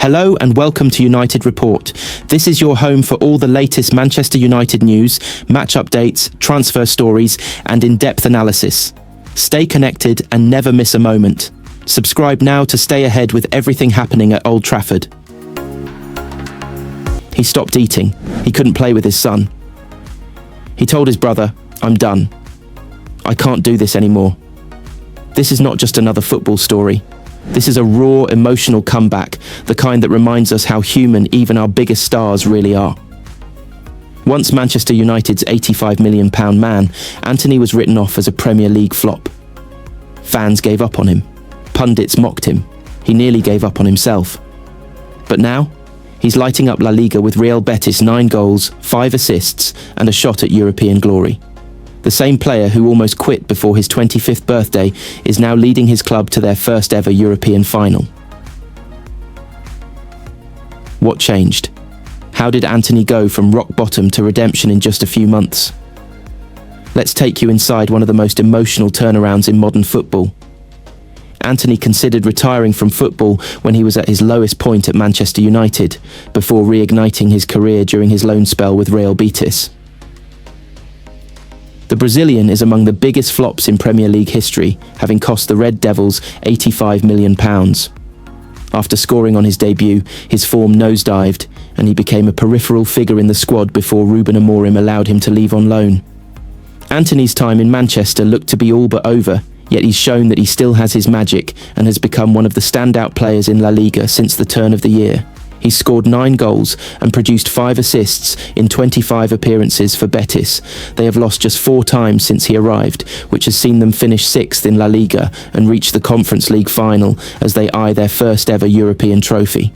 Hello and welcome to United Report. This is your home for all the latest Manchester United news, match updates, transfer stories, and in-depth analysis. Stay connected and never miss a moment. Subscribe now to stay ahead with everything happening at Old Trafford. He stopped eating. He couldn't play with his son. He told his brother, "I'm done. I can't do this anymore." This is not just another football story. This is a raw, emotional comeback, the kind that reminds us how human even our biggest stars really are. Once Manchester United's £85 million man, Antony was written off as a Premier League flop. Fans gave up on him. Pundits mocked him. He nearly gave up on himself. But now, he's lighting up La Liga with Real Betis 9 goals, 5 assists, and a shot at European glory. The same player who almost quit before his 25th birthday is now leading his club to their first ever European final. What changed? How did Antony go from rock bottom to redemption in just a few months? Let's take you inside one of the most emotional turnarounds in modern football. Antony considered retiring from football when he was at his lowest point at Manchester United, before reigniting his career during his loan spell with Real Betis. The Brazilian is among the biggest flops in Premier League history, having cost the Red Devils £85 million. After scoring on his debut, his form nosedived, and he became a peripheral figure in the squad before Ruben Amorim allowed him to leave on loan. Antony's time in Manchester looked to be all but over, yet he's shown that he still has his magic and has become one of the standout players in La Liga since the turn of the year. He's scored 9 goals and produced 5 assists in 25 appearances for Betis. They have lost just 4 times since he arrived, which has seen them finish 6th in La Liga and reach the Conference League final as they eye their first ever European trophy.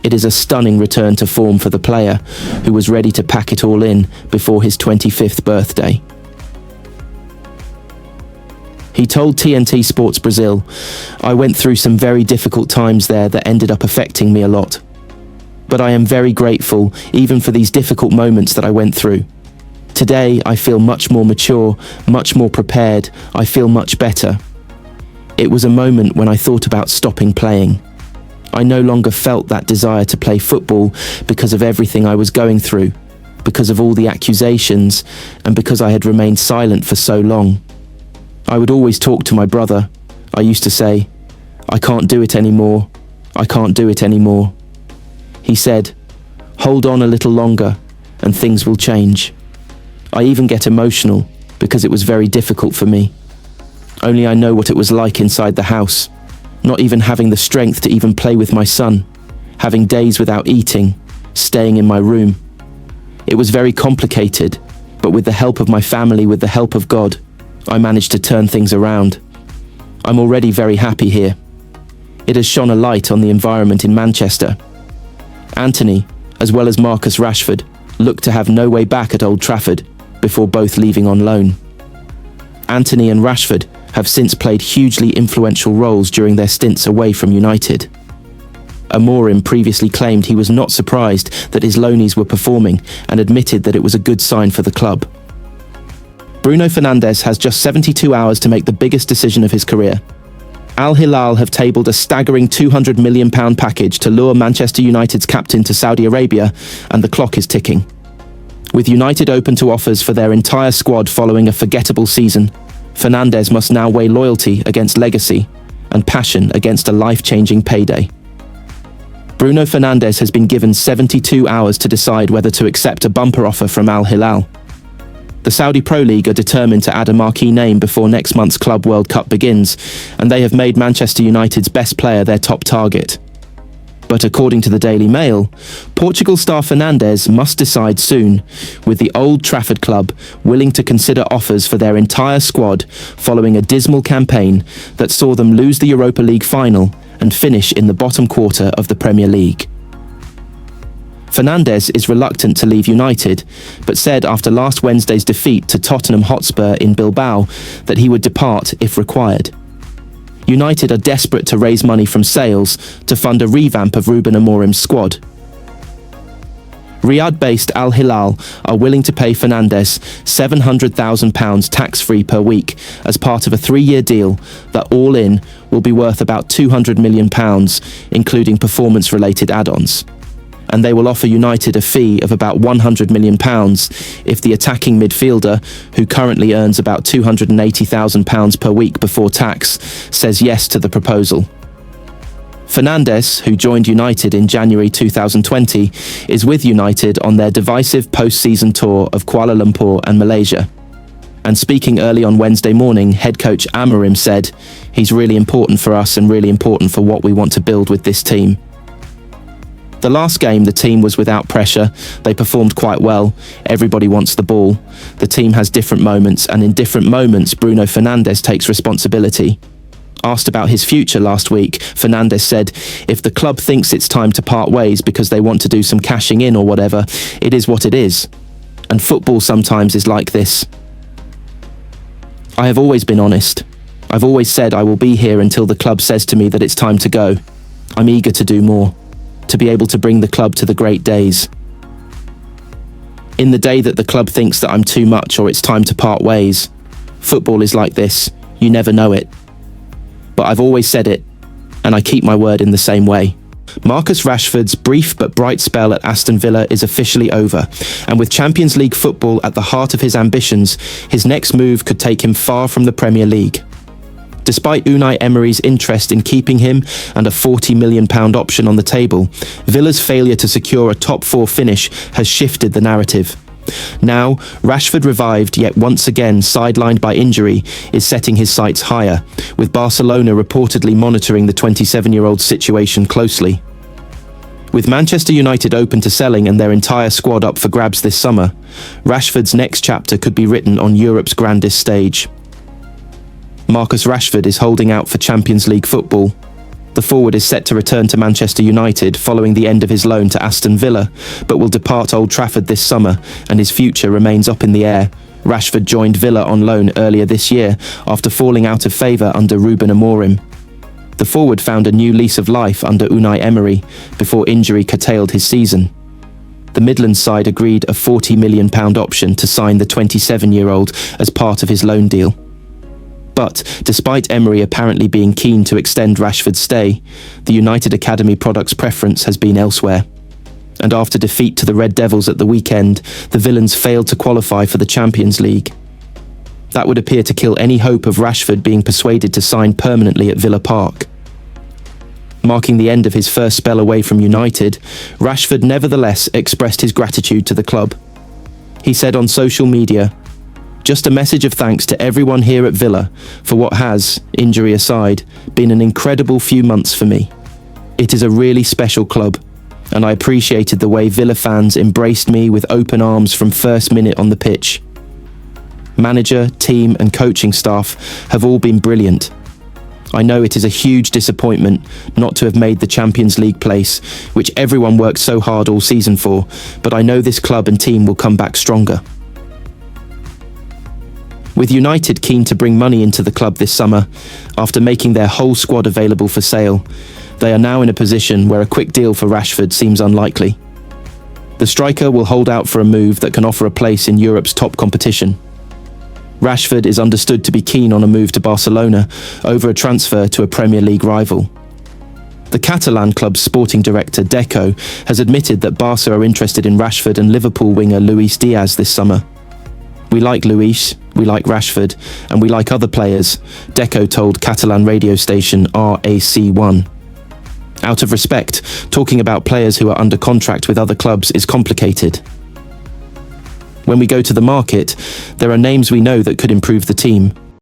It is a stunning return to form for the player, who was ready to pack it all in before his 25th birthday. He told TNT Sports Brazil, "I went through some very difficult times there that ended up affecting me a lot. But I am very grateful, even for these difficult moments that I went through. Today, I feel much more mature, much more prepared. I feel much better. It was a moment when I thought about stopping playing. I no longer felt that desire to play football because of everything I was going through, because of all the accusations, and because I had remained silent for so long. I would always talk to my brother. I used to say, 'I can't do it anymore. I can't do it anymore.' He said, 'Hold on a little longer and things will change.' I even get emotional because it was very difficult for me. Only I know what it was like inside the house, not even having the strength to even play with my son, having days without eating, staying in my room. It was very complicated, but with the help of my family, with the help of God, I managed to turn things around. I'm already very happy here. It has shone a light on the environment in Manchester. Antony, as well as Marcus Rashford, looked to have no way back at Old Trafford before both leaving on loan. Antony and Rashford have since played hugely influential roles during their stints away from United. Amorim previously claimed he was not surprised that his loanees were performing and admitted that it was a good sign for the club. Bruno Fernandes has just 72 hours to make the biggest decision of his career. Al Hilal have tabled a staggering £200 million package to lure Manchester United's captain to Saudi Arabia, and the clock is ticking. With United open to offers for their entire squad following a forgettable season, Fernandes must now weigh loyalty against legacy and passion against a life-changing payday. Bruno Fernandes has been given 72 hours to decide whether to accept a bumper offer from Al Hilal. The Saudi Pro League are determined to add a marquee name before next month's Club World Cup begins, and they have made Manchester United's best player their top target. But according to the Daily Mail, Portugal star Fernandes must decide soon, with the Old Trafford club willing to consider offers for their entire squad following a dismal campaign that saw them lose the Europa League final and finish in the bottom quarter of the Premier League. Fernandes is reluctant to leave United, but said after last Wednesday's defeat to Tottenham Hotspur in Bilbao that he would depart if required. United are desperate to raise money from sales to fund a revamp of Ruben Amorim's squad. Riyadh-based Al Hilal are willing to pay Fernandes £700,000 tax-free per week as part of a 3-year deal that all in will be worth about £200 million, including performance-related add-ons. And they will offer United a fee of about £100 million if the attacking midfielder, who currently earns about £280,000 per week before tax, says yes to the proposal. Fernandes, who joined United in January 2020, is with United on their divisive post-season tour of Kuala Lumpur and Malaysia. And speaking early on Wednesday morning, head coach Amorim said, "He's really important for us and really important for what we want to build with this team." The last game, the team was without pressure. They performed quite well. Everybody wants the ball. The team has different moments, and in different moments, Bruno Fernandes takes responsibility. Asked about his future last week, Fernandes said, "If the club thinks it's time to part ways because they want to do some cashing in or whatever, it is what it is. And football sometimes is like this. I have always been honest. I've always said I will be here until the club says to me that it's time to go. I'm eager to do more, to be able to bring the club to the great days. In the day that the club thinks that I'm too much or it's time to part ways, football is like this. You never know it. But I've always said it, and I keep my word in the same way." Marcus Rashford's brief but bright spell at Aston Villa is officially over, and with Champions League football at the heart of his ambitions, his next move could take him far from the Premier League. Despite Unai Emery's interest in keeping him and a £40 million option on the table, Villa's failure to secure a top-4 finish has shifted the narrative. Now, Rashford revived, yet once again sidelined by injury, is setting his sights higher, with Barcelona reportedly monitoring the 27-year-old's situation closely. With Manchester United open to selling and their entire squad up for grabs this summer, Rashford's next chapter could be written on Europe's grandest stage. Marcus Rashford is holding out for Champions League football. The forward is set to return to Manchester United following the end of his loan to Aston Villa, but will depart Old Trafford this summer, and his future remains up in the air. Rashford joined Villa on loan earlier this year after falling out of favour under Ruben Amorim. The forward found a new lease of life under Unai Emery before injury curtailed his season. The Midlands side agreed a £40 million option to sign the 27-year-old as part of his loan deal. But, despite Emery apparently being keen to extend Rashford's stay, the United Academy product's preference has been elsewhere. And after defeat to the Red Devils at the weekend, the Villains failed to qualify for the Champions League. That would appear to kill any hope of Rashford being persuaded to sign permanently at Villa Park. Marking the end of his first spell away from United, Rashford nevertheless expressed his gratitude to the club. He said on social media, "Just a message of thanks to everyone here at Villa for what has, injury aside, been an incredible few months for me. It is a really special club, and I appreciated the way Villa fans embraced me with open arms from first minute on the pitch. Manager, team and coaching staff have all been brilliant. I know it is a huge disappointment not to have made the Champions League place, which everyone worked so hard all season for, but I know this club and team will come back stronger." With United keen to bring money into the club this summer, after making their whole squad available for sale, they are now in a position where a quick deal for Rashford seems unlikely. The striker will hold out for a move that can offer a place in Europe's top competition. Rashford is understood to be keen on a move to Barcelona over a transfer to a Premier League rival. The Catalan club's sporting director Deco has admitted that Barca are interested in Rashford and Liverpool winger Luis Diaz this summer. "We like Luis, we like Rashford, and we like other players," Deco told Catalan radio station RAC1. Out of respect, talking about players who are under contract with other clubs is complicated. When we go to the market, there are names we know that could improve the team.